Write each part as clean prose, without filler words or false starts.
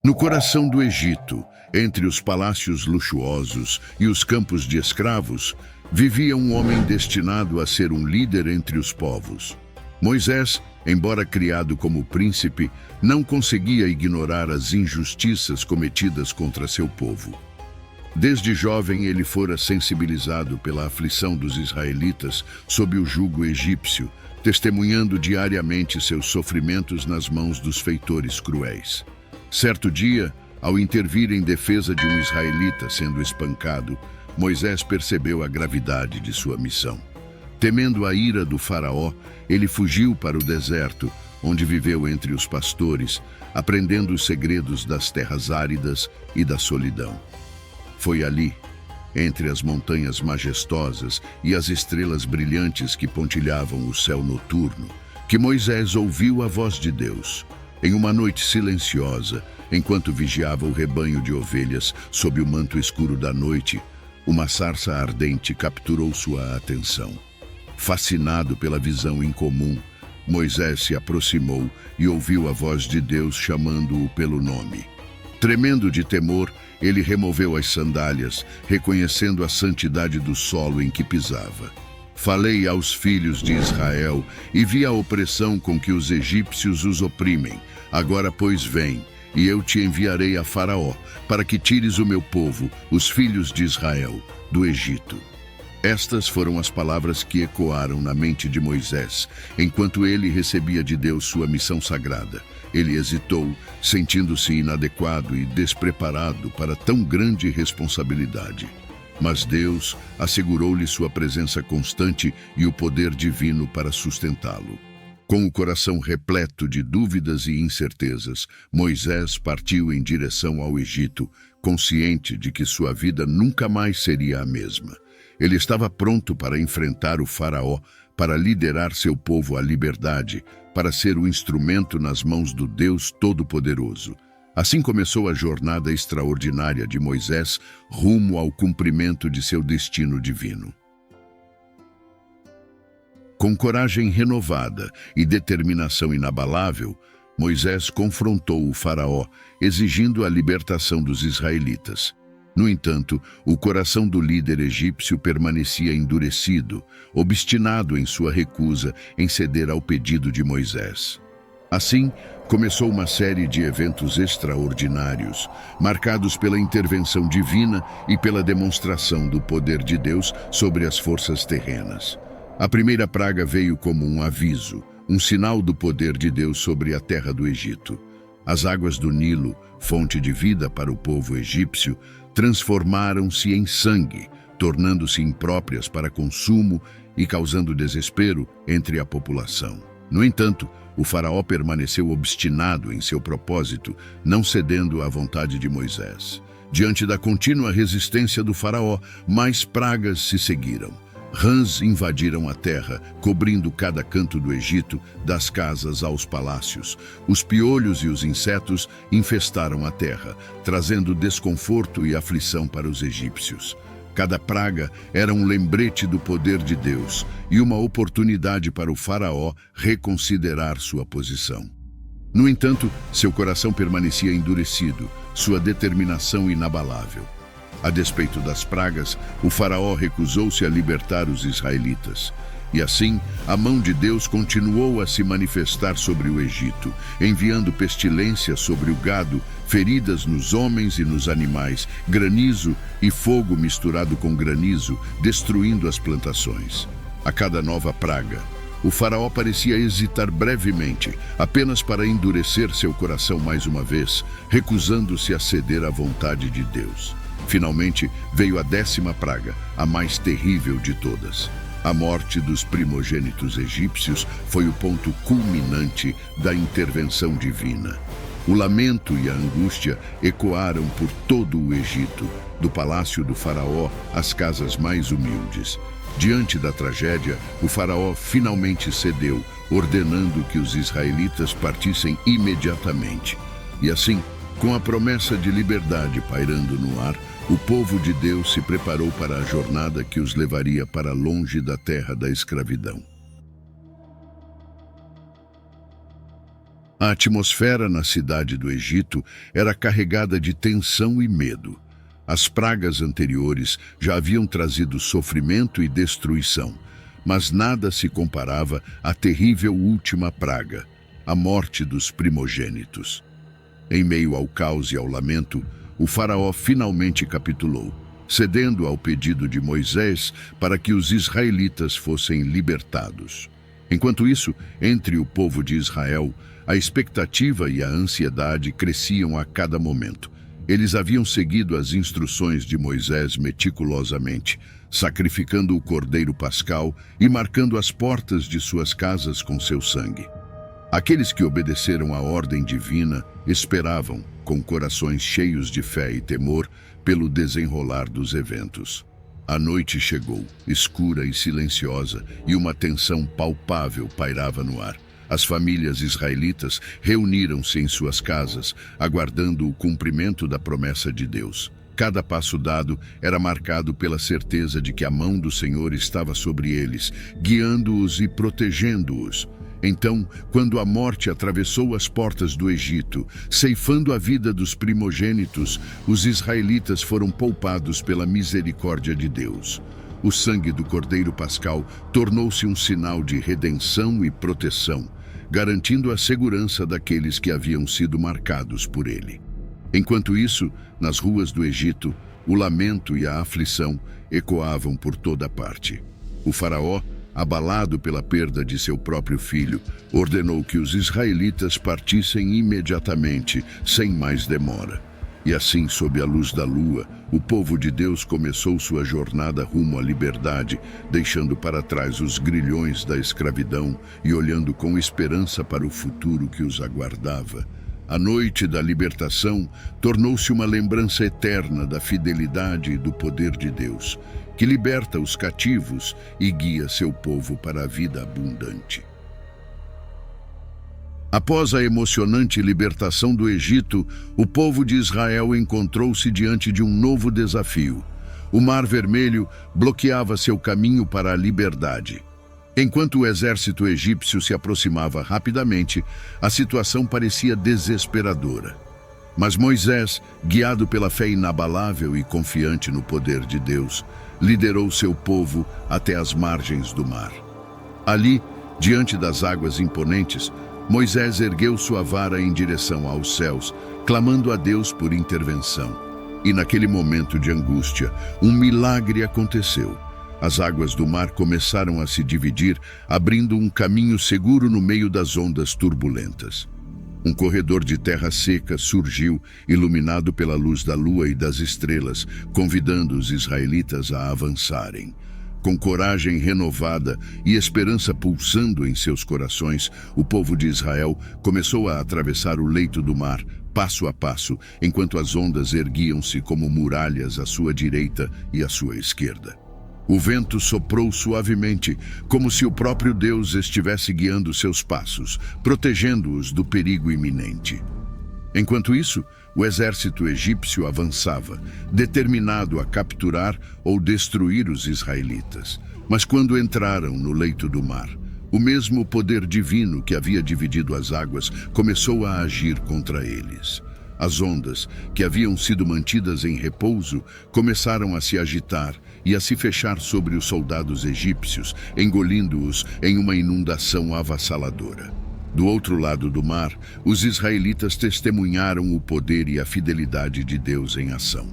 No coração do Egito, entre os palácios luxuosos e os campos de escravos, vivia um homem destinado a ser um líder entre os povos. Moisés, embora criado como príncipe, não conseguia ignorar as injustiças cometidas contra seu povo. Desde jovem ele fora sensibilizado pela aflição dos israelitas sob o jugo egípcio, testemunhando diariamente seus sofrimentos nas mãos dos feitores cruéis. Certo dia, ao intervir em defesa de um israelita sendo espancado, Moisés percebeu a gravidade de sua missão. Temendo a ira do faraó, ele fugiu para o deserto, onde viveu entre os pastores, aprendendo os segredos das terras áridas e da solidão. Foi ali, entre as montanhas majestosas e as estrelas brilhantes que pontilhavam o céu noturno, que Moisés ouviu a voz de Deus. Em uma noite silenciosa, enquanto vigiava o rebanho de ovelhas sob o manto escuro da noite, uma sarça ardente capturou sua atenção. Fascinado pela visão incomum, Moisés se aproximou e ouviu a voz de Deus chamando-o pelo nome. Tremendo de temor, ele removeu as sandálias, reconhecendo a santidade do solo em que pisava. Falei aos filhos de Israel e vi a opressão com que os egípcios os oprimem. Agora, pois, vem, e eu te enviarei a Faraó, para que tires o meu povo, os filhos de Israel, do Egito. Estas foram as palavras que ecoaram na mente de Moisés, enquanto ele recebia de Deus sua missão sagrada. Ele hesitou, sentindo-se inadequado e despreparado para tão grande responsabilidade. Mas Deus assegurou-lhe sua presença constante e o poder divino para sustentá-lo. Com o coração repleto de dúvidas e incertezas, Moisés partiu em direção ao Egito, consciente de que sua vida nunca mais seria a mesma. Ele estava pronto para enfrentar o faraó, para liderar seu povo à liberdade, para ser o instrumento nas mãos do Deus Todo-Poderoso. Assim começou a jornada extraordinária de Moisés rumo ao cumprimento de seu destino divino. Com coragem renovada e determinação inabalável, Moisés confrontou o faraó, exigindo a libertação dos israelitas. No entanto, o coração do líder egípcio permanecia endurecido, obstinado em sua recusa em ceder ao pedido de Moisés. Assim, começou uma série de eventos extraordinários, marcados pela intervenção divina e pela demonstração do poder de Deus sobre as forças terrenas. A primeira praga veio como um aviso, um sinal do poder de Deus sobre a terra do Egito. As águas do Nilo, fonte de vida para o povo egípcio, transformaram-se em sangue, tornando-se impróprias para consumo e causando desespero entre a população. No entanto, o faraó permaneceu obstinado em seu propósito, não cedendo à vontade de Moisés. Diante da contínua resistência do faraó, mais pragas se seguiram. Rãs invadiram a terra, cobrindo cada canto do Egito, das casas aos palácios. Os piolhos e os insetos infestaram a terra, trazendo desconforto e aflição para os egípcios. Cada praga era um lembrete do poder de Deus e uma oportunidade para o faraó reconsiderar sua posição. No entanto, seu coração permanecia endurecido, sua determinação inabalável. A despeito das pragas, o faraó recusou-se a libertar os israelitas. E assim, a mão de Deus continuou a se manifestar sobre o Egito, enviando pestilência sobre o gado, feridas nos homens e nos animais, granizo e fogo misturado com granizo, destruindo as plantações. A cada nova praga, o faraó parecia hesitar brevemente, apenas para endurecer seu coração mais uma vez, recusando-se a ceder à vontade de Deus. Finalmente, veio a 10ª praga, a mais terrível de todas. A morte dos primogênitos egípcios foi o ponto culminante da intervenção divina. O lamento e a angústia ecoaram por todo o Egito, do palácio do faraó às casas mais humildes. Diante da tragédia, o faraó finalmente cedeu, ordenando que os israelitas partissem imediatamente. E assim, com a promessa de liberdade pairando no ar, o povo de Deus se preparou para a jornada que os levaria para longe da terra da escravidão. A atmosfera na cidade do Egito era carregada de tensão e medo. As pragas anteriores já haviam trazido sofrimento e destruição, mas nada se comparava à terrível última praga, a morte dos primogênitos. Em meio ao caos e ao lamento, o faraó finalmente capitulou, cedendo ao pedido de Moisés para que os israelitas fossem libertados. Enquanto isso, entre o povo de Israel, a expectativa e a ansiedade cresciam a cada momento. Eles haviam seguido as instruções de Moisés meticulosamente, sacrificando o cordeiro pascal e marcando as portas de suas casas com seu sangue. Aqueles que obedeceram à ordem divina esperavam, com corações cheios de fé e temor, pelo desenrolar dos eventos. A noite chegou, escura e silenciosa, e uma tensão palpável pairava no ar. As famílias israelitas reuniram-se em suas casas, aguardando o cumprimento da promessa de Deus. Cada passo dado era marcado pela certeza de que a mão do Senhor estava sobre eles, guiando-os e protegendo-os. Então, quando a morte atravessou as portas do Egito, ceifando a vida dos primogênitos, os israelitas foram poupados pela misericórdia de Deus. O sangue do Cordeiro Pascal tornou-se um sinal de redenção e proteção, garantindo a segurança daqueles que haviam sido marcados por ele. Enquanto isso, nas ruas do Egito, o lamento e a aflição ecoavam por toda parte. O faraó, abalado pela perda de seu próprio filho, ordenou que os israelitas partissem imediatamente, sem mais demora. E assim, sob a luz da lua, o povo de Deus começou sua jornada rumo à liberdade, deixando para trás os grilhões da escravidão e olhando com esperança para o futuro que os aguardava. A noite da libertação tornou-se uma lembrança eterna da fidelidade e do poder de Deus, que liberta os cativos e guia seu povo para a vida abundante. Após a emocionante libertação do Egito, o povo de Israel encontrou-se diante de um novo desafio. O Mar Vermelho bloqueava seu caminho para a liberdade. Enquanto o exército egípcio se aproximava rapidamente, a situação parecia desesperadora. Mas Moisés, guiado pela fé inabalável e confiante no poder de Deus, liderou seu povo até as margens do mar. Ali, diante das águas imponentes, Moisés ergueu sua vara em direção aos céus, clamando a Deus por intervenção. E naquele momento de angústia, um milagre aconteceu. As águas do mar começaram a se dividir, abrindo um caminho seguro no meio das ondas turbulentas. Um corredor de terra seca surgiu, iluminado pela luz da lua e das estrelas, convidando os israelitas a avançarem. Com coragem renovada e esperança pulsando em seus corações, o povo de Israel começou a atravessar o leito do mar, passo a passo, enquanto as ondas erguiam-se como muralhas à sua direita e à sua esquerda. O vento soprou suavemente, como se o próprio Deus estivesse guiando seus passos, protegendo-os do perigo iminente. Enquanto isso, o exército egípcio avançava, determinado a capturar ou destruir os israelitas. Mas quando entraram no leito do mar, o mesmo poder divino que havia dividido as águas começou a agir contra eles. As ondas, que haviam sido mantidas em repouso, começaram a se agitar e a se fechar sobre os soldados egípcios, engolindo-os em uma inundação avassaladora. Do outro lado do mar, os israelitas testemunharam o poder e a fidelidade de Deus em ação.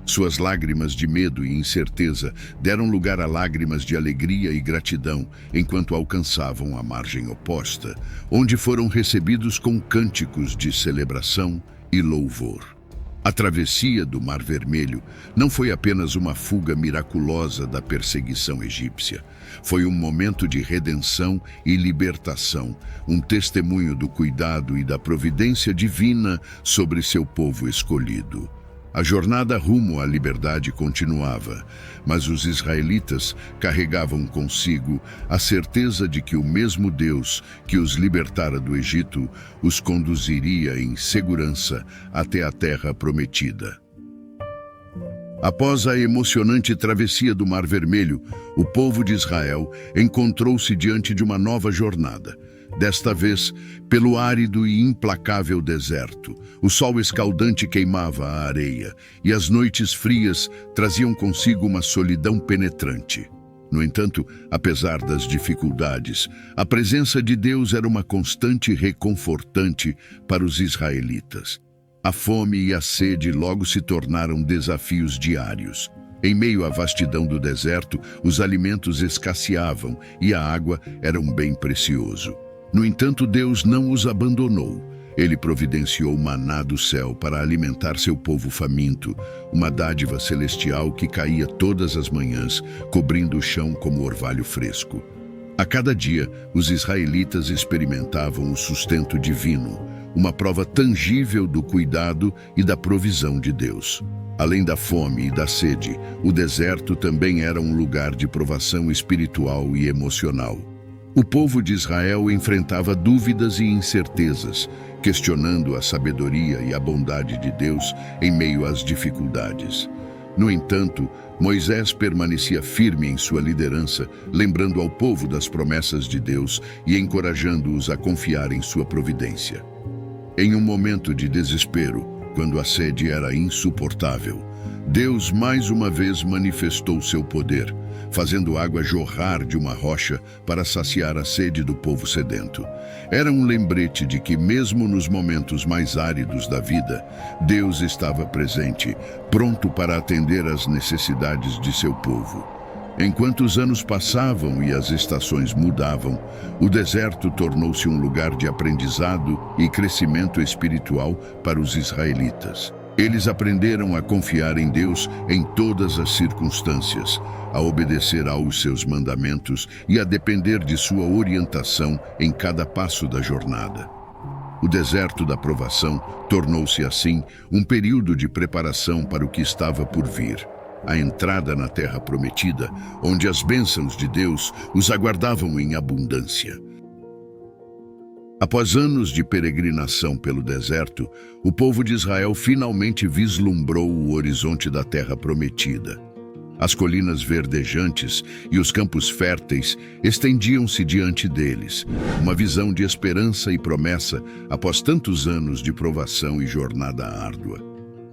Suas lágrimas de medo e incerteza deram lugar a lágrimas de alegria e gratidão enquanto alcançavam a margem oposta, onde foram recebidos com cânticos de celebração e louvor. A travessia do Mar Vermelho não foi apenas uma fuga miraculosa da perseguição egípcia. Foi um momento de redenção e libertação, um testemunho do cuidado e da providência divina sobre seu povo escolhido. A jornada rumo à liberdade continuava, mas os israelitas carregavam consigo a certeza de que o mesmo Deus que os libertara do Egito os conduziria em segurança até a terra prometida. Após a emocionante travessia do Mar Vermelho, o povo de Israel encontrou-se diante de uma nova jornada. desta vez pelo árido e implacável deserto. O sol escaldante queimava a areia e as noites frias traziam consigo uma solidão penetrante. No entanto, apesar das dificuldades, a presença de Deus era uma constante reconfortante para os israelitas. A fome e a sede logo se tornaram desafios diários. Em meio à vastidão do deserto, os alimentos escasseavam e a água era um bem precioso. No entanto, Deus não os abandonou. Ele providenciou maná do céu para alimentar seu povo faminto, uma dádiva celestial que caía todas as manhãs, cobrindo o chão como orvalho fresco. A cada dia, os israelitas experimentavam o sustento divino, uma prova tangível do cuidado e da provisão de Deus. Além da fome e da sede, o deserto também era um lugar de provação espiritual e emocional. O povo de Israel enfrentava dúvidas e incertezas, questionando a sabedoria e a bondade de Deus em meio às dificuldades. No entanto, Moisés permanecia firme em sua liderança, lembrando ao povo das promessas de Deus e encorajando-os a confiar em sua providência. Em um momento de desespero, quando a sede era insuportável, Deus mais uma vez manifestou seu poder, fazendo água jorrar de uma rocha para saciar a sede do povo sedento. Era um lembrete de que, mesmo nos momentos mais áridos da vida, Deus estava presente, pronto para atender às necessidades de seu povo. Enquanto os anos passavam e as estações mudavam, o deserto tornou-se um lugar de aprendizado e crescimento espiritual para os israelitas. Eles aprenderam a confiar em Deus em todas as circunstâncias, a obedecer aos seus mandamentos e a depender de sua orientação em cada passo da jornada. O deserto da provação tornou-se, assim, um período de preparação para o que estava por vir. A entrada na terra prometida, onde as bênçãos de Deus os aguardavam em abundância. Após anos de peregrinação pelo deserto, o povo de Israel finalmente vislumbrou o horizonte da terra prometida. As colinas verdejantes e os campos férteis estendiam-se diante deles, uma visão de esperança e promessa após tantos anos de provação e jornada árdua.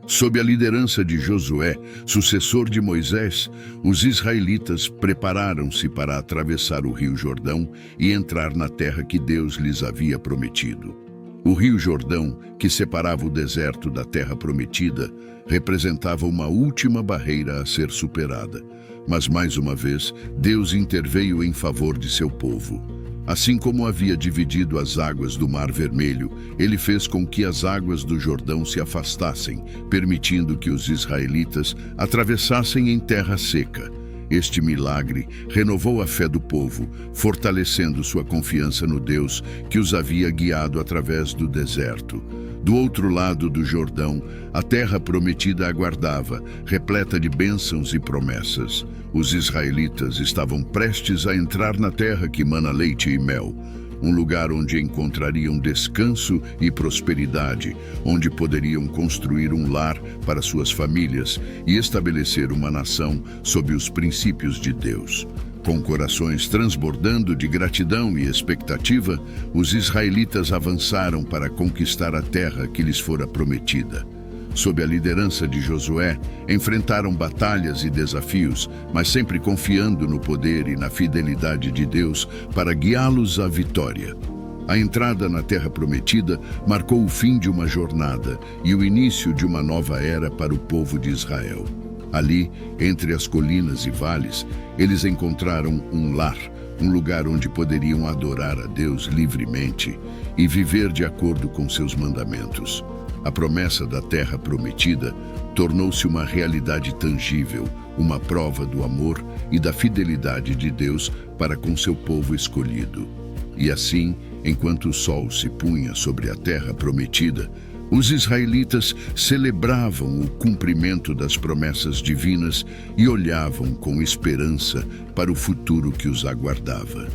Sob a liderança de Josué, sucessor de Moisés, os israelitas prepararam-se para atravessar o rio Jordão e entrar na terra que Deus lhes havia prometido. O rio Jordão, que separava o deserto da terra prometida, representava uma última barreira a ser superada. Mas, mais uma vez, Deus interveio em favor de seu povo. Assim como havia dividido as águas do Mar Vermelho, ele fez com que as águas do Jordão se afastassem, permitindo que os israelitas atravessassem em terra seca. Este milagre renovou a fé do povo, fortalecendo sua confiança no Deus que os havia guiado através do deserto. Do outro lado do Jordão, a terra prometida aguardava, repleta de bênçãos e promessas. Os israelitas estavam prestes a entrar na terra que mana leite e mel, um lugar onde encontrariam descanso e prosperidade, onde poderiam construir um lar para suas famílias e estabelecer uma nação sob os princípios de Deus. Com corações transbordando de gratidão e expectativa, os israelitas avançaram para conquistar a terra que lhes fora prometida. Sob a liderança de Josué, enfrentaram batalhas e desafios, mas sempre confiando no poder e na fidelidade de Deus para guiá-los à vitória. A entrada na Terra Prometida marcou o fim de uma jornada e o início de uma nova era para o povo de Israel. Ali, entre as colinas e vales, eles encontraram um lar, um lugar onde poderiam adorar a Deus livremente e viver de acordo com seus mandamentos. A promessa da Terra Prometida tornou-se uma realidade tangível, uma prova do amor e da fidelidade de Deus para com seu povo escolhido. E assim, enquanto o sol se punha sobre a Terra Prometida, os israelitas celebravam o cumprimento das promessas divinas e olhavam com esperança para o futuro que os aguardava.